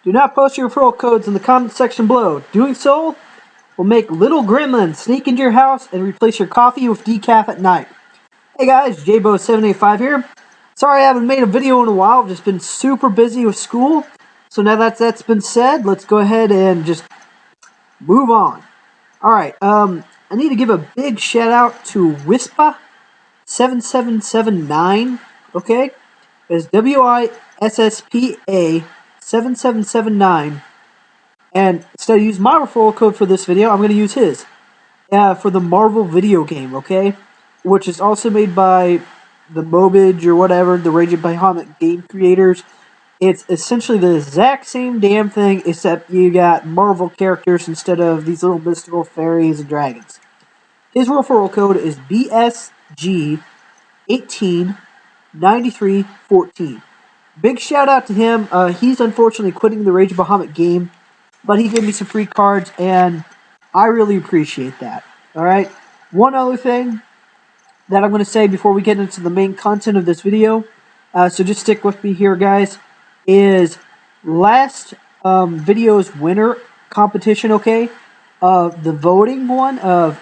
Do not post your referral codes in the comment section below. Doing so will make little gremlins sneak into your house and replace your coffee with decaf at night. Hey guys, jaybo785 here. Sorry I haven't made a video in a while. I've just been super busy with school. So now that that's been said, let's go ahead and just move on. Alright, I need to give a big shout out to Wispa7779, okay? It's WISSPA7779. And instead of using my referral code for this video, I'm going to use his. For the Marvel video game, okay? Which is also made by the Mobage or whatever, the Raging Bahamut game creators. It's essentially the exact same damn thing, except you got Marvel characters instead of these little mystical fairies and dragons. His referral code is BSG189314. Big shout out to him. He's unfortunately quitting the Raging Bahamut game, but he gave me some free cards, and I really appreciate that. Alright? One other thing that I'm going to say before we get into the main content of this video, so just stick with me here, guys, is last video's winner competition, okay? The voting one of,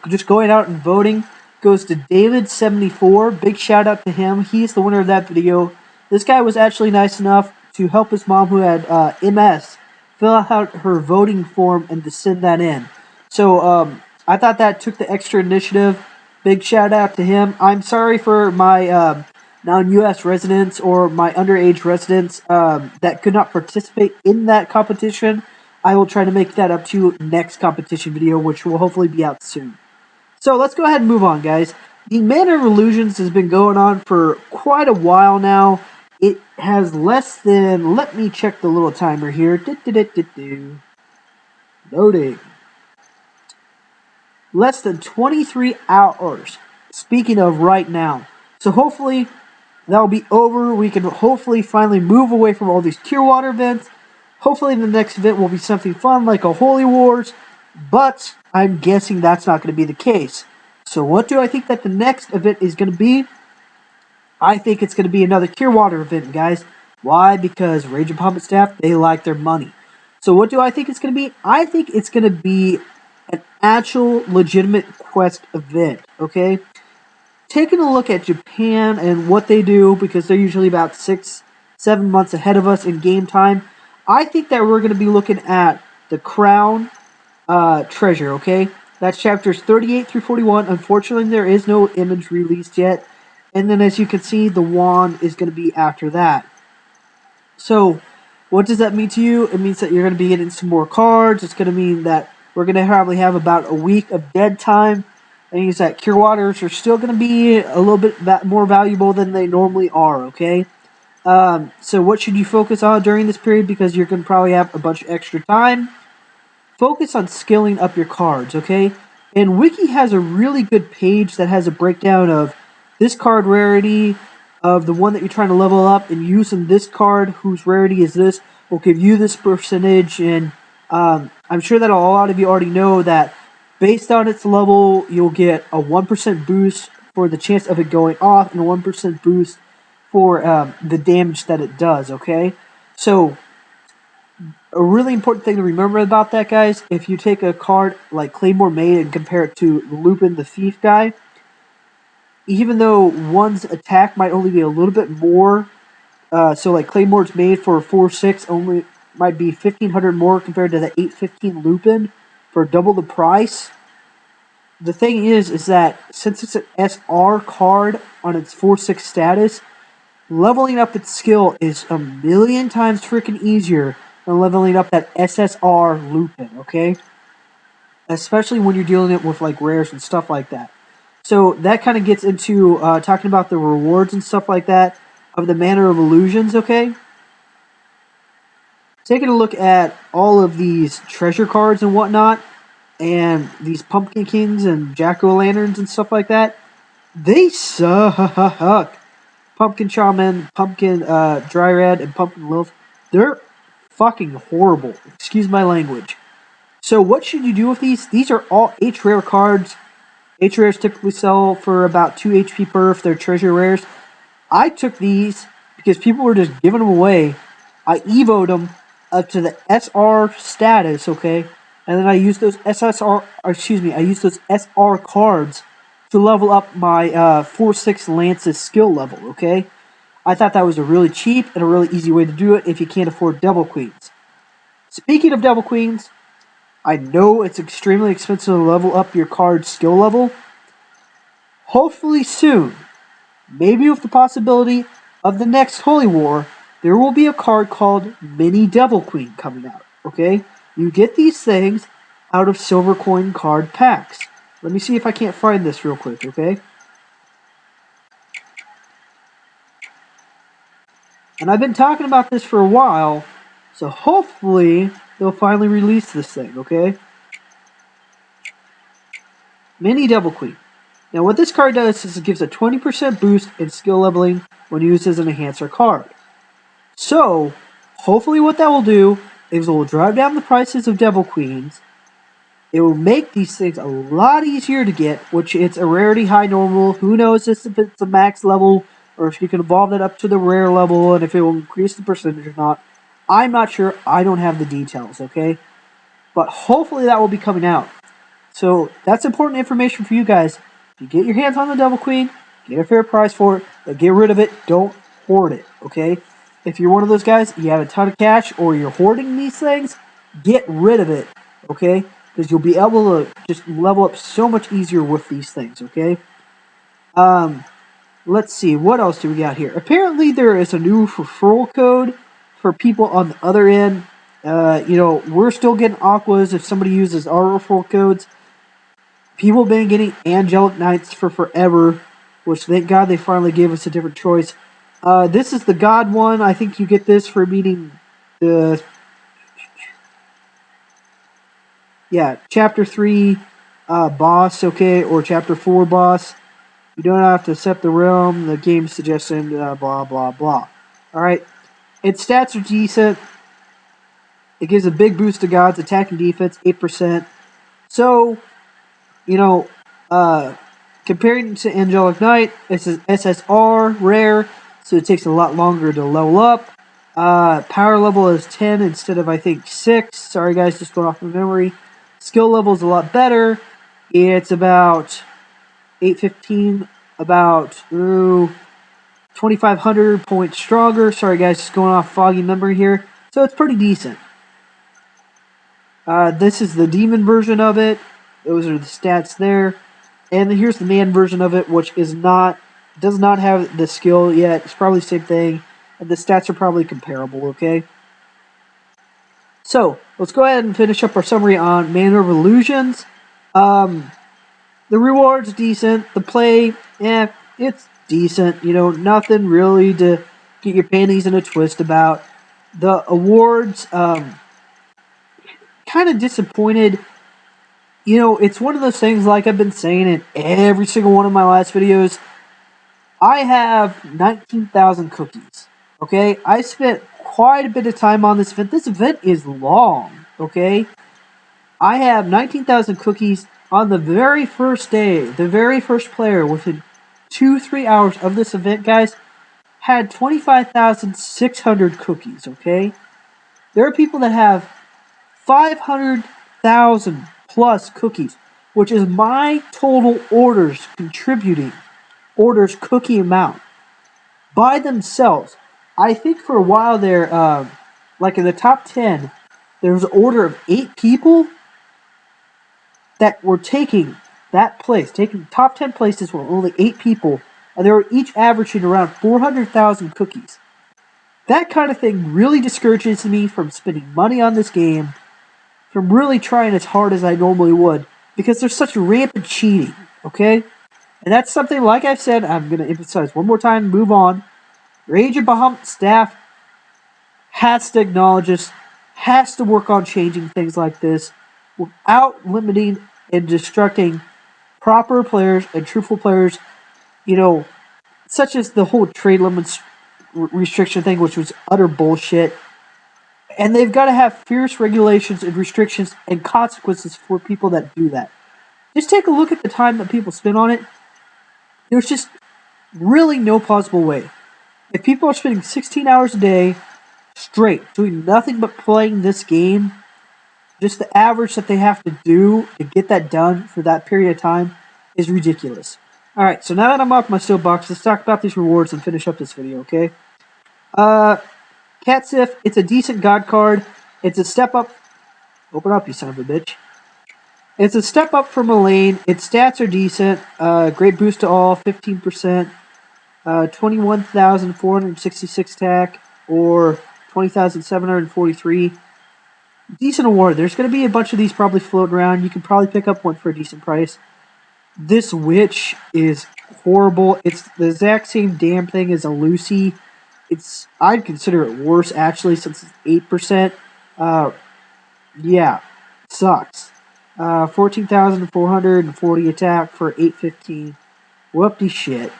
just going out and voting goes to David74. Big shout out to him. He's the winner of that video. This guy was actually nice enough to help his mom who had MS fill out her voting form and to send that in. So I thought that took the extra initiative. Big shout out to him. I'm sorry for my non-U.S. residents or my underage residents that could not participate in that competition. I will try to make that up to you next competition video, which will hopefully be out soon. So let's go ahead and move on, guys. The Manor of Illusions has been going on for quite a while now. It has less than, let me check the little timer here. Loading. Less than 23 hours. Speaking of right now. So hopefully that'll be over. We can hopefully finally move away from all these Cure Water events. Hopefully the next event will be something fun like a Holy Wars. But I'm guessing that's not going to be the case. So what do I think that the next event is going to be? I think it's going to be another Cure Water event, guys. Why? Because Raging Bahamut staff, they like their money. So what do I think it's going to be? I think it's going to be an actual legitimate quest event, okay? Taking a look at Japan and what they do, because they're usually about 6-7 months ahead of us in game time, I think that we're going to be looking at the Crown Treasure, okay? That's chapters 38 through 41. Unfortunately, there is no image released yet. And then, as you can see, the wand is going to be after that. So, what does that mean to you? It means that you're going to be getting some more cards. It's going to mean that we're going to probably have about a week of dead time. It means that Cure Waters are still going to be a little bit more valuable than they normally are, okay? So what should you focus on during this period? Because you're going to probably have a bunch of extra time. Focus on skilling up your cards, okay? And Wiki has a really good page that has a breakdown of this card rarity, of the one that you're trying to level up, and using this card, whose rarity is this, will give you this percentage. And I'm sure that a lot of you already know that based on its level, you'll get a 1% boost for the chance of it going off, and a 1% boost for the damage that it does, okay? So, a really important thing to remember about that, guys, if you take a card like Claymore Maid and compare it to Lupin the Thief guy, even though one's attack might only be a little bit more, so like Claymore's Maid for 4-6 only might be 1,500 more compared to the 815 Lupin for double the price. The thing is that since it's an SR card on its 4-6 status, leveling up its skill is a million times freaking easier than leveling up that SSR Lupin, okay? Especially when you're dealing with like rares and stuff like that. So that kind of gets into talking about the rewards and stuff like that of the Manor of Illusions, okay? Taking a look at all of these treasure cards and whatnot, and these Pumpkin Kings and Jack-O-Lanterns and stuff like that, they suck. Pumpkin Shaman, Pumpkin Dryad, and Pumpkin Loaf, they're fucking horrible. Excuse my language. So what should you do with these? These are all H-Rare cards. H-Rares typically sell for about 2 HP per if they're treasure rares. I took these because people were just giving them away. I evoed them. up to the SR status, okay? And then I use those I use those SR cards to level up my 4-6 Lance's skill level, okay? I thought that was a really cheap and a really easy way to do it if you can't afford Devil Queens. Speaking of Devil Queens, I know it's extremely expensive to level up your card's skill level. Hopefully soon, maybe with the possibility of the next Holy War, there will be a card called Mini Devil Queen coming out, okay? You get these things out of silver coin card packs. Let me see if I can't find this real quick, okay? And I've been talking about this for a while, so hopefully they'll finally release this thing, okay? Mini Devil Queen. Now what this card does is it gives a 20% boost in skill leveling when used as an enhancer card. So, hopefully what that will do is it will drive down the prices of Devil Queens. It will make these things a lot easier to get, which it's a rarity high normal. Who knows if it's a max level or if you can evolve that up to the rare level and if it will increase the percentage or not. I'm not sure. I don't have the details, okay? But hopefully that will be coming out. So that's important information for you guys. If you get your hands on the Devil Queen, get a fair price for it, but get rid of it. Don't hoard it, okay? If you're one of those guys, you have a ton of cash or you're hoarding these things, get rid of it, okay? Because you'll be able to just level up so much easier with these things, okay? Let's see, what else do we got here? Apparently there is a new referral code for people on the other end. We're still getting Aquas if somebody uses our referral codes. People have been getting Angelic Knights for forever, which thank God they finally gave us a different choice. This is the God one. I think you get this for meeting the Chapter 3 boss, okay, or Chapter 4 boss. You don't have to accept the realm, the game suggestion, blah, blah, blah. Alright, its stats are decent. It gives a big boost to God's attack and defense, 8%. So, comparing to Angelic Knight, it's an SSR rare, so it takes a lot longer to level up. Power level is 10 instead of, I think, 6. Sorry, guys, just going off my memory. Skill level is a lot better. It's about 815, about 2,500 points stronger. Sorry, guys, just going off foggy memory here. So it's pretty decent. This is the demon version of it. Those are the stats there. And here's the man version of it, which does not have the skill yet. It's probably the same thing. And the stats are probably comparable, okay? So, let's go ahead and finish up our summary on Manor of Illusions. The reward's decent. The play, it's decent. Nothing really to get your panties in a twist about. The awards, kind of disappointed. It's one of those things, like I've been saying in every single one of my last videos. I have 19,000 cookies, okay? I spent quite a bit of time on this event. This event is long, okay? I have 19,000 cookies on the very first day. The very first player within 2-3 hours of this event, guys, had 25,600 cookies, okay? There are people that have 500,000 plus cookies, which is my total orders cookie amount by themselves. I think for a while there, like in the top 10, there was an order of 8 people that were taking that place, taking top 10 places were only 8 people, and they were each averaging around 400,000 cookies. That kind of thing really discourages me from spending money on this game, from really trying as hard as I normally would, because there's such rampant cheating, okay? And that's something, like I've said, I'm going to emphasize one more time, move on. Rage and Bahamut staff has to acknowledge this, has to work on changing things like this without limiting and destructing proper players and truthful players, such as the whole trade limits restriction thing, which was utter bullshit. And they've got to have fierce regulations and restrictions and consequences for people that do that. Just take a look at the time that people spend on it. There's just really no plausible way. If people are spending 16 hours a day straight, doing nothing but playing this game. Just the average that they have to do to get that done for that period of time is ridiculous. Alright, so now that I'm off my soapbox, let's talk about these rewards and finish up this video, okay? Catsif, it's a decent god card. It's a step up. Open up, you son of a bitch. It's a step up from Elaine. Its stats are decent. Great boost to all, 15%. 21,466 attack, or 20,743. Decent award. There's going to be a bunch of these probably floating around. You can probably pick up one for a decent price. This witch is horrible. It's the exact same damn thing as a Lucy. I'd consider it worse actually, since it's 8%. Yeah, it sucks. 14,440 attack for 815. Whoopty shit.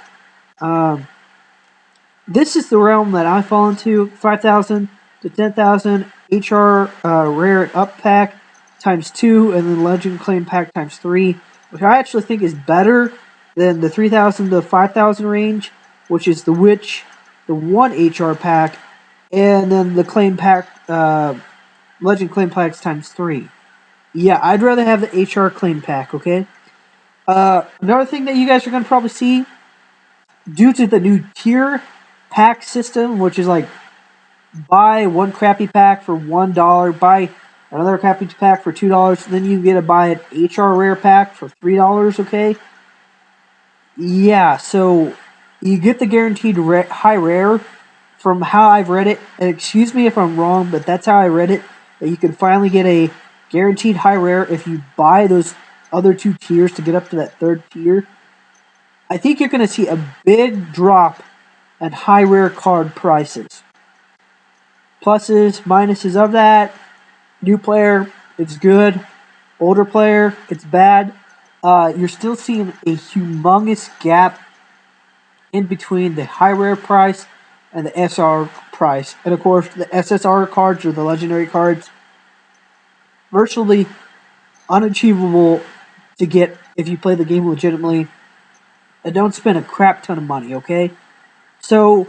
This is the realm that I fall into. 5,000 to 10,000 HR rare up pack times 2, and then legend claim pack times 3, which I actually think is better than the 3,000 to 5,000 range, which is the witch, the 1 HR pack, and then the claim pack, legend claim packs times 3. Yeah, I'd rather have the HR claim pack, okay? Another thing that you guys are going to probably see, due to the new tier pack system, which is like buy one crappy pack for $1, buy another crappy pack for $2, then you get to buy an HR rare pack for $3, okay? Yeah, so you get the guaranteed high rare. From how I've read it, and excuse me if I'm wrong, but that's how I read it, that you can finally get a guaranteed high rare if you buy those other 2 tiers to get up to that 3rd tier. I think you're going to see a big drop in high rare card prices. Pluses, minuses of that. New player, it's good. Older player, it's bad. You're still seeing a humongous gap in between the high rare price and the SR price. And of course, the SSR cards, or the legendary cards, virtually unachievable to get if you play the game legitimately and don't spend a crap ton of money, okay? So,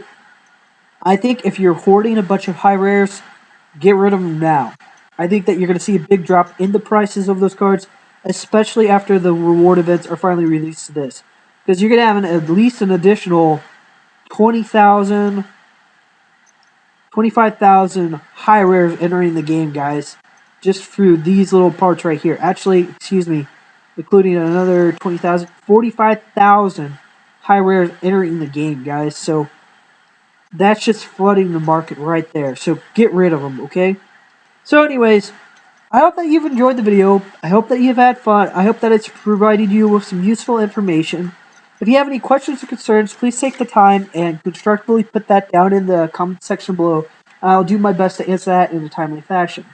I think if you're hoarding a bunch of high rares, get rid of them now. I think that you're going to see a big drop in the prices of those cards, especially after the reward events are finally released to this. Because you're going to have at least an additional 20,000, 25,000 high rares entering the game, guys. Just through these little parts right here. Actually, excuse me, including another 20,000, 45,000 high rares entering the game, guys. So, that's just flooding the market right there. So, get rid of them, okay? So, anyways, I hope that you've enjoyed the video. I hope that you've had fun. I hope that it's provided you with some useful information. If you have any questions or concerns, please take the time and constructively put that down in the comment section below. I'll do my best to answer that in a timely fashion.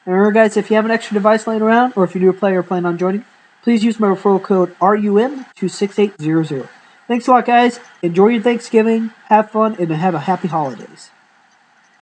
And remember, guys, if you have an extra device laying around, or if you're a new player plan on joining, please use my referral code RUM26800. Thanks a lot, guys. Enjoy your Thanksgiving, have fun, and have a happy holidays.